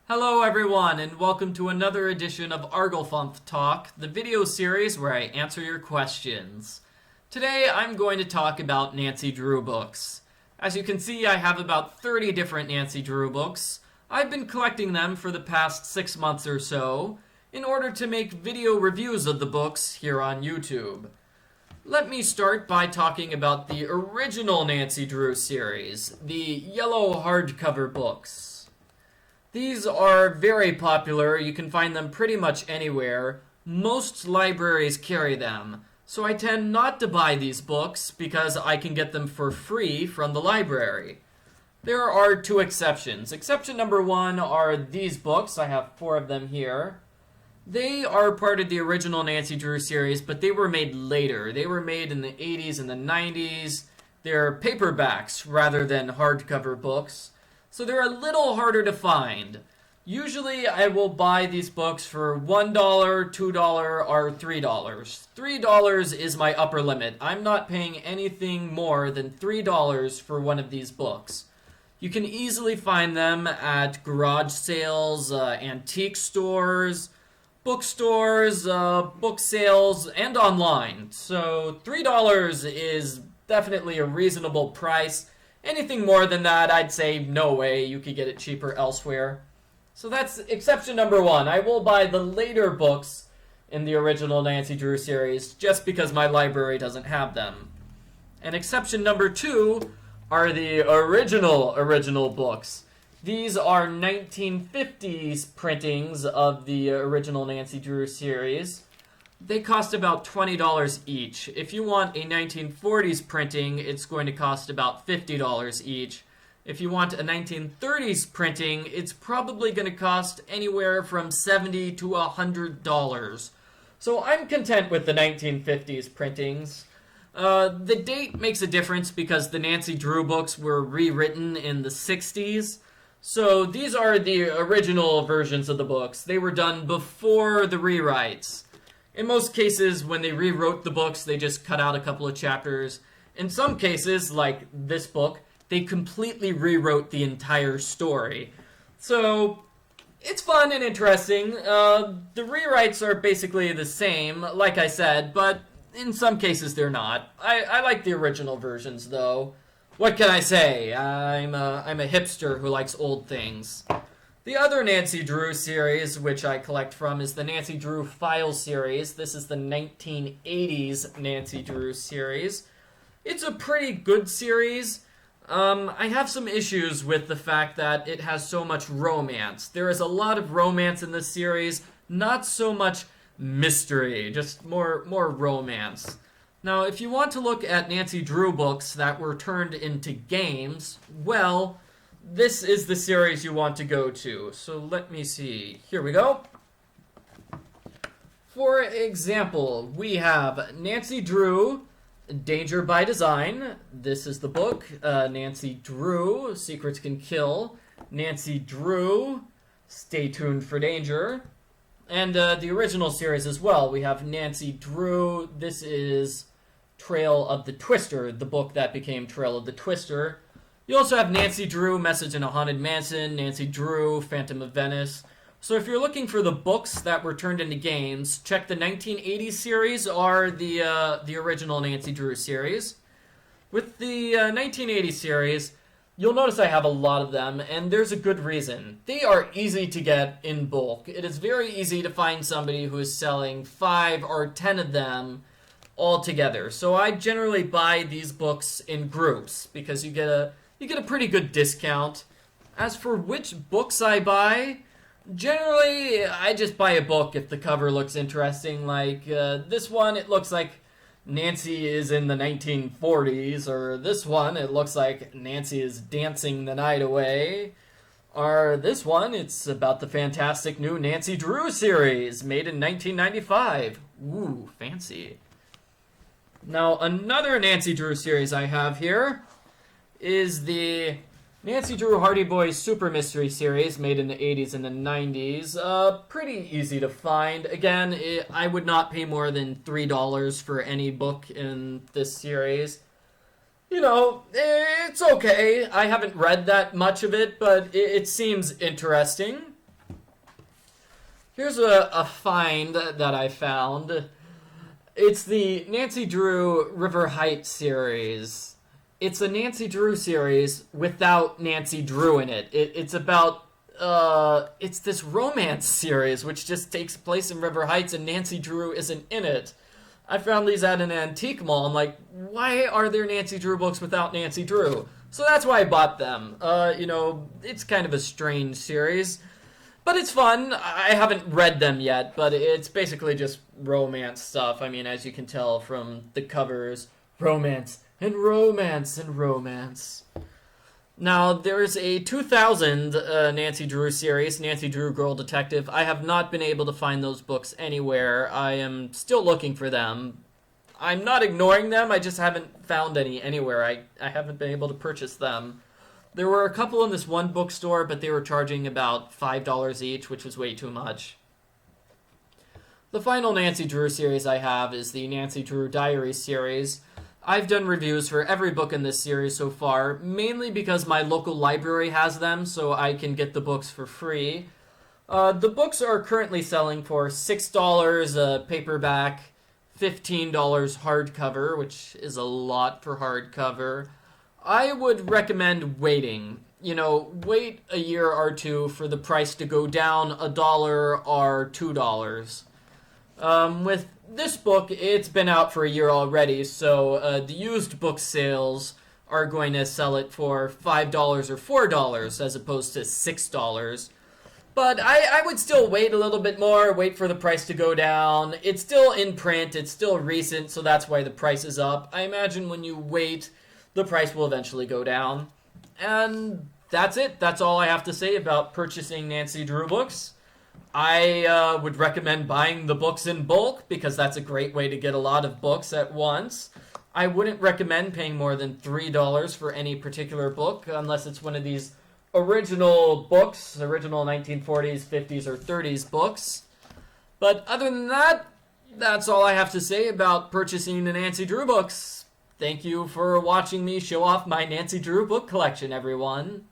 Hello everyone, and welcome to another edition of Arglefumph Talk, the video series where I answer your questions. Today I'm going to talk about Nancy Drew books. As you can see, I have about 30 different Nancy Drew books. I've been collecting them for the past 6 months or so in order to make video reviews of the books here on YouTube. Let me start by talking about the original Nancy Drew series, the yellow hardcover books. These are very popular. You can find them pretty much anywhere. Most libraries carry them, so I tend not to buy these books because I can get them for free from the library. There are 2 exceptions. Exception number 1 are these books. I have 4 of them here. They are part of the original Nancy Drew series, but they were made later. They were made in the 80s and the 90s. They're paperbacks rather than hardcover books, so they're a little harder to find. Usually I will buy these books for $1, $2, or $3. $3 is my upper limit. I'm not paying anything more than $3 for one of these books. You can easily find them at garage sales, antique stores, bookstores, book sales, and online. So $3 is definitely a reasonable price. Anything more than that, I'd say no way, you could get it cheaper elsewhere. So that's exception number 1. I will buy the later books in the original Nancy Drew series just because my library doesn't have them. And exception number 2 are the original books. These are 1950s printings of the original Nancy Drew series. They cost about $20 each. If you want a 1940s printing, it's going to cost about $50 each. If you want a 1930s printing, it's probably going to cost anywhere from $70 to $100. So I'm content with the 1950s printings. The date makes a difference because the Nancy Drew books were rewritten in the 60s. So these are the original versions of the books. They were done before the rewrites. In most cases, when they rewrote the books, they just cut out a couple of chapters. In some cases, like this book, they completely rewrote the entire story. So it's fun and interesting. The rewrites are basically the same, like I said, but in some cases they're not. I like the original versions, though. What can I say? I'm a hipster who likes old things. The other Nancy Drew series, which I collect from, is the Nancy Drew File series. This is the 1980s Nancy Drew series. It's a pretty good series. I have some issues with the fact that it has so much romance. There is a lot of romance in this series, not so much mystery, just more romance. Now, if you want to look at Nancy Drew books that were turned into games, well, this is the series you want to go to. So let me see. Here we go. For example, we have Nancy Drew, Danger by Design. This is the book. Nancy Drew, Secrets Can Kill. Nancy Drew, Stay Tuned for Danger. And the original series as well. We have Nancy Drew. This is Trail of the Twister, the book that became Trail of the Twister. You also have Nancy Drew, Message in a Haunted Mansion, Nancy Drew, Phantom of Venice. So if you're looking for the books that were turned into games, check the 1980s series or the original Nancy Drew series. With the 1980s series, you'll notice I have a lot of them, and there's a good reason. They are easy to get in bulk. It is very easy to find somebody who is selling 5 or 10 of them all together. So I generally buy these books in groups because you get a pretty good discount. As for which books I buy, generally I just buy a book if the cover looks interesting. Like this one, it looks like Nancy is in the 1940s, or this one, it looks like Nancy is dancing the night away. Or this one, it's about the fantastic new Nancy Drew series, made in 1995. Ooh, fancy. Now, another Nancy Drew series I have here is the Nancy Drew Hardy Boys Super Mystery series, made in the 80s and the 90s. Pretty easy to find. Again, I would not pay more than $3 for any book in this series. You know, it's okay. I haven't read that much of it, but it seems interesting. Here's a find that I found. It's the Nancy Drew River Heights series. It's a Nancy Drew series without Nancy Drew in it. It's about, it's this romance series which just takes place in River Heights and Nancy Drew isn't in it. I found these at an antique mall. I'm like, why are there Nancy Drew books without Nancy Drew? So that's why I bought them. It's kind of a strange series. But it's fun. I haven't read them yet, but it's basically just romance stuff. I mean, as you can tell from the covers, romance and romance and romance. Now, there's a 2000 Nancy Drew series, Nancy Drew Girl Detective. I have not been able to find those books anywhere. I am still looking for them. I'm not ignoring them, I just haven't found any anywhere. I haven't been able to purchase them. There were a couple in this one bookstore, but they were charging about $5 each, which was way too much. The final Nancy Drew series I have is the Nancy Drew Diary series. I've done reviews for every book in this series so far, mainly because my local library has them, so I can get the books for free. The books are currently selling for $6 a paperback, $15 hardcover, which is a lot for hardcover. I would recommend waiting. Wait a year or two for the price to go down $1 or $2. With this book, it's been out for a year already, so the used book sales are going to sell it for $5 or $4 as opposed to $6. But I would still wait a little bit more, wait for the price to go down. It's still in print, it's still recent, so that's why the price is up. I imagine when you wait, the price will eventually go down. And that's it. That's all I have to say about purchasing Nancy Drew books. I would recommend buying the books in bulk because that's a great way to get a lot of books at once. I wouldn't recommend paying more than $3 for any particular book unless it's one of these original books, original 1940s, 50s, or 30s books. But other than that, that's all I have to say about purchasing the Nancy Drew books. Thank you for watching me show off my Nancy Drew book collection, everyone.